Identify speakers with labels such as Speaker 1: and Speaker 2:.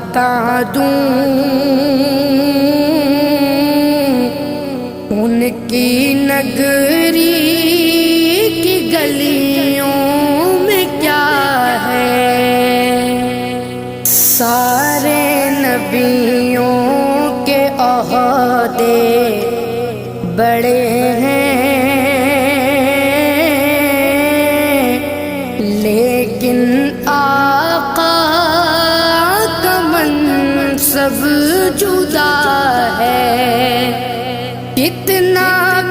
Speaker 1: بتا دوں ان کی نگری کی گلیوں میں کیا ہے، سارے نبیوں کے عہدے بڑے ہیں